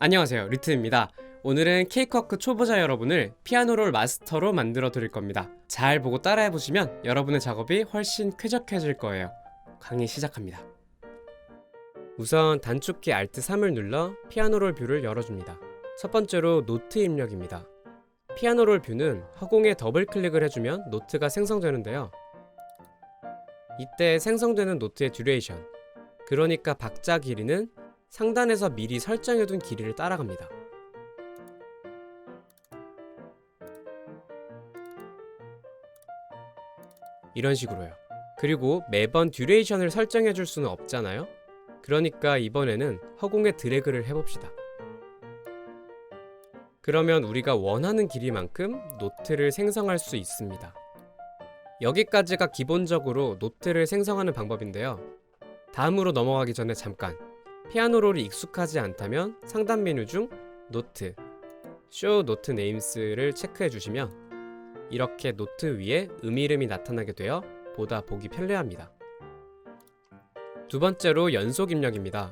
안녕하세요, 리트입니다. 오늘은 케이크워크 초보자 여러분을 피아노롤 마스터로 만들어 드릴 겁니다. 잘 보고 따라해 보시면 여러분의 작업이 훨씬 쾌적해질 거예요. 강의 시작합니다. 우선 단축키 Alt 3을 눌러 피아노롤 뷰를 열어줍니다. 첫 번째로 노트 입력입니다. 피아노롤 뷰는 허공에 더블 클릭을 해주면 노트가 생성되는데요. 이때 생성되는 노트의 듀레이션, 그러니까 박자 길이는 상단에서 미리 설정해둔 길이를 따라갑니다. 이런 식으로요. 그리고 매번 듀레이션을 설정해줄 수는 없잖아요. 그러니까 이번에는 허공에 드래그를 해봅시다. 그러면 우리가 원하는 길이만큼 노트를 생성할 수 있습니다. 여기까지가 기본적으로 노트를 생성하는 방법인데요. 다음으로 넘어가기 전에 잠깐, 피아노롤이 익숙하지 않다면 상단 메뉴 중 노트, Show Note Names를 체크해 주시면 이렇게 노트 위에 이름이 나타나게 되어 보다 보기 편리합니다. 두 번째로 연속 입력입니다.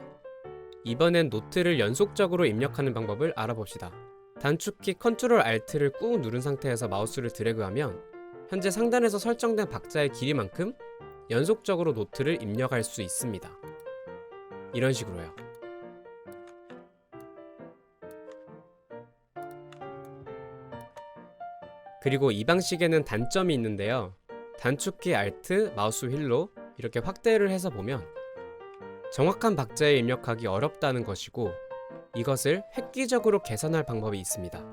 이번엔 노트를 연속적으로 입력하는 방법을 알아봅시다. 단축키 Ctrl Alt를 꾹 누른 상태에서 마우스를 드래그하면 현재 상단에서 설정된 박자의 길이만큼 연속적으로 노트를 입력할 수 있습니다. 이런 식으로요. 그리고 이 방식에는 단점이 있는데요. 단축키 Alt, 마우스 휠로 이렇게 확대를 해서 보면 정확한 박자에 입력하기 어렵다는 것이고, 이것을 획기적으로 개선할 방법이 있습니다.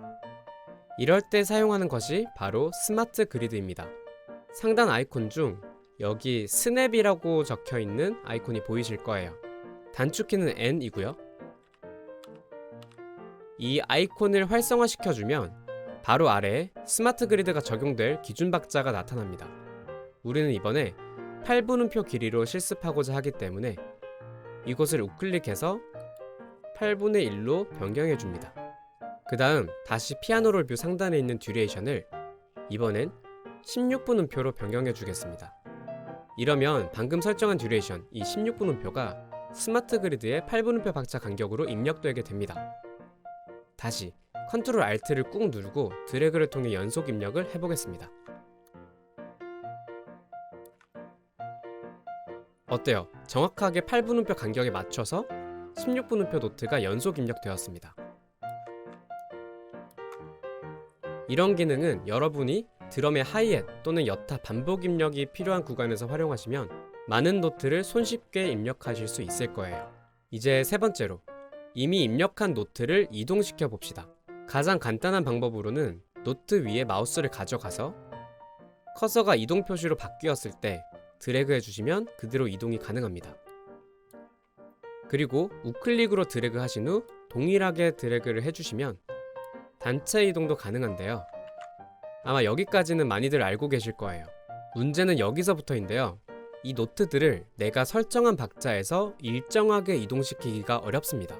이럴 때 사용하는 것이 바로 스마트 그리드입니다. 상단 아이콘 중 여기 스냅이라고 적혀 있는 아이콘이 보이실 거예요. 단축키는 N이고요. 이 아이콘을 활성화시켜주면 바로 아래에 스마트 그리드가 적용될 기준 박자가 나타납니다. 우리는 이번에 8분음표 길이로 실습하고자 하기 때문에 이곳을 우클릭해서 8분의 1로 변경해줍니다. 그 다음 다시 피아노롤 뷰 상단에 있는 듀레이션을 이번엔 16분음표로 변경해주겠습니다. 이러면 방금 설정한 듀레이션, 이 16분음표가 스마트 그리드의 8분음표 박자 간격으로 입력되게 됩니다. 다시 Ctrl Alt를 꾹 누르고 드래그를 통해 연속 입력을 해보겠습니다. 어때요? 정확하게 8분음표 간격에 맞춰서 16분음표 노트가 연속 입력되었습니다. 이런 기능은 여러분이 드럼의 하이햇 또는 여타 반복 입력이 필요한 구간에서 활용하시면 많은 노트를 손쉽게 입력하실 수 있을 거예요. 이제 세 번째로, 이미 입력한 노트를 이동시켜 봅시다. 가장 간단한 방법으로는 노트 위에 마우스를 가져가서 커서가 이동 표시로 바뀌었을 때 드래그 해주시면 그대로 이동이 가능합니다. 그리고 우클릭으로 드래그 하신 후 동일하게 드래그를 해주시면 단체 이동도 가능한데요. 아마 여기까지는 많이들 알고 계실 거예요. 문제는 여기서부터인데요. 이 노트들을 내가 설정한 박자에서 일정하게 이동시키기가 어렵습니다.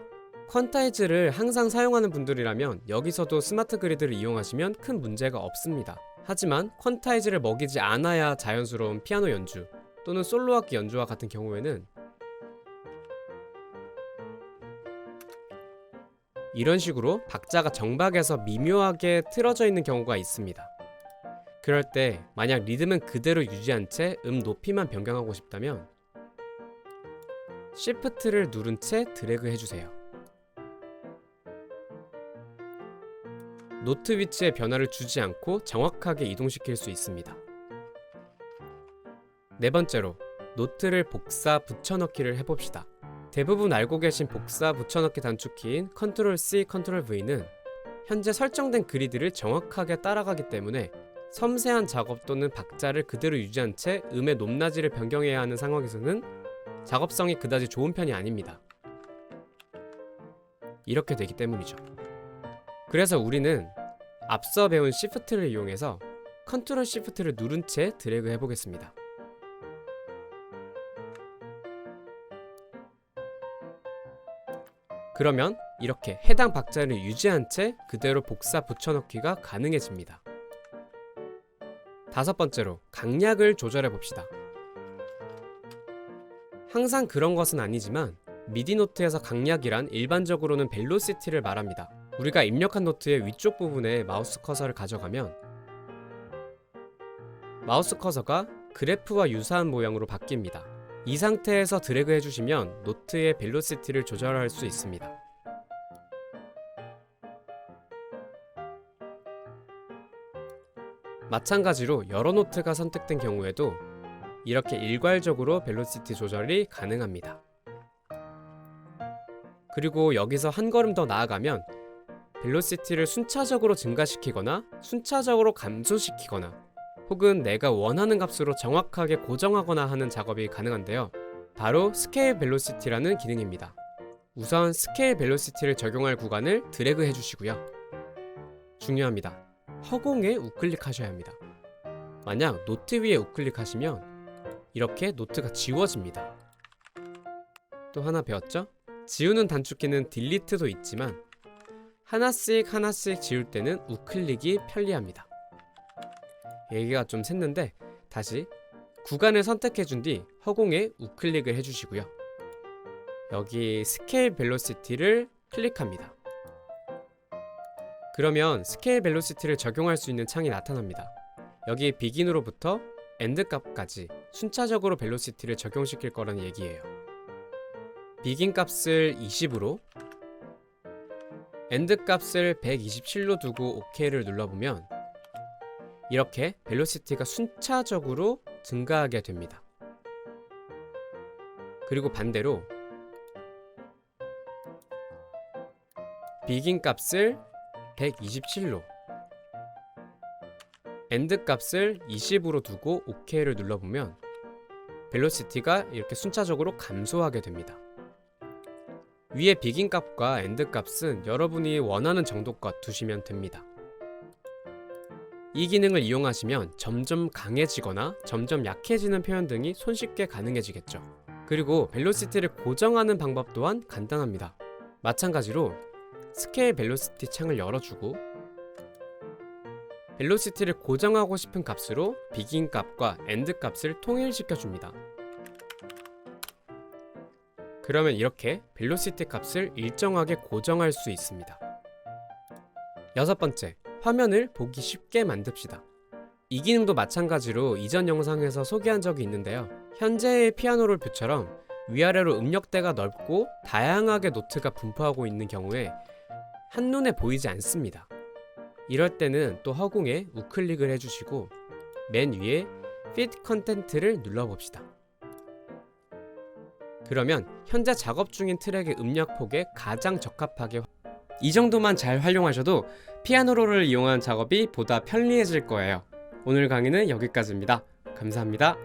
퀀타이즈를 항상 사용하는 분들이라면 여기서도 스마트 그리드를 이용하시면 큰 문제가 없습니다. 하지만 퀀타이즈를 먹이지 않아야 자연스러운 피아노 연주 또는 솔로 악기 연주와 같은 경우에는 이런 식으로 박자가 정박에서 미묘하게 틀어져 있는 경우가 있습니다. 그럴 때 만약 리듬은 그대로 유지한 채 높이만 변경하고 싶다면 Shift를 누른 채 드래그 해주세요. 노트 위치에 변화를 주지 않고 정확하게 이동시킬 수 있습니다. 네 번째로, 노트를 복사 붙여넣기를 해봅시다. 대부분 알고 계신 복사 붙여넣기 단축키인 Ctrl+C, Ctrl+V는 현재 설정된 그리드를 정확하게 따라가기 때문에 섬세한 작업 또는 박자를 그대로 유지한 채 음의 높낮이를 변경해야 하는 상황에서는 작업성이 그다지 좋은 편이 아닙니다. 이렇게 되기 때문이죠. 그래서 우리는 앞서 배운 Shift를 이용해서 Ctrl Shift를 누른 채 드래그 해보겠습니다. 그러면 이렇게 해당 박자를 유지한 채 그대로 복사 붙여넣기가 가능해집니다. 다섯 번째로, 강약을 조절해 봅시다. 항상 그런 것은 아니지만 미디 노트에서 강약이란 일반적으로는 벨로시티를 말합니다. 우리가 입력한 노트의 위쪽 부분에 마우스 커서를 가져가면 마우스 커서가 그래프와 유사한 모양으로 바뀝니다. 이 상태에서 드래그 해주시면 노트의 벨로시티를 조절할 수 있습니다. 마찬가지로 여러 노트가 선택된 경우에도 이렇게 일괄적으로 벨로시티 조절이 가능합니다. 그리고 여기서 한 걸음 더 나아가면 벨로시티를 순차적으로 증가시키거나 순차적으로 감소시키거나 혹은 내가 원하는 값으로 정확하게 고정하거나 하는 작업이 가능한데요. 바로 스케일 벨로시티라는 기능입니다. 우선 스케일 벨로시티를 적용할 구간을 드래그 해주시고요. 중요합니다. 허공에 우클릭하셔야 합니다. 만약 노트 위에 우클릭하시면 이렇게 노트가 지워집니다. 또 하나 배웠죠? 지우는 단축키는 딜리트도 있지만 하나씩 지울 때는 우클릭이 편리합니다. 얘기가 좀 샜는데 다시 구간을 선택해준 뒤 허공에 우클릭을 해주시고요. 여기 스케일 벨로시티를 클릭합니다. 그러면 스케일 벨로시티를 적용할 수 있는 창이 나타납니다. 여기 비긴으로부터 엔드 값까지 순차적으로 벨로시티를 적용시킬 거라는 얘기예요. 비긴 값을 20으로 엔드 값을 127로 두고 OK를 눌러보면 이렇게 벨로시티가 순차적으로 증가하게 됩니다. 그리고 반대로 비긴 값을 127로 엔드 값을 20으로 두고 OK를 눌러보면 벨로시티가 이렇게 순차적으로 감소하게 됩니다. 위에 비긴 값과 엔드 값은 여러분이 원하는 정도껏 두시면 됩니다. 이 기능을 이용하시면 점점 강해지거나 점점 약해지는 표현 등이 손쉽게 가능해지겠죠. 그리고 벨로시티를 고정하는 방법 또한 간단합니다. 마찬가지로 스케일 벨로시티 창을 열어주고 벨로시티를 고정하고 싶은 값으로 비긴 값과 엔드 값을 통일시켜 줍니다. 그러면 이렇게 벨로시티 값을 일정하게 고정할 수 있습니다. 여섯 번째, 화면을 보기 쉽게 만듭시다. 이 기능도 마찬가지로 이전 영상에서 소개한 적이 있는데요. 현재의 피아노 롤표처럼 위아래로 음역대가 넓고 다양하게 노트가 분포하고 있는 경우에 한눈에 보이지 않습니다. 이럴 때는 또 허공에 우클릭을 해주시고 맨 위에 Fit Content를 눌러봅시다. 그러면 현재 작업 중인 트랙의 음역폭에 가장 적합하게 이 정도만 잘 활용하셔도 피아노 롤을 이용한 작업이 보다 편리해질 거예요. 오늘 강의는 여기까지입니다. 감사합니다.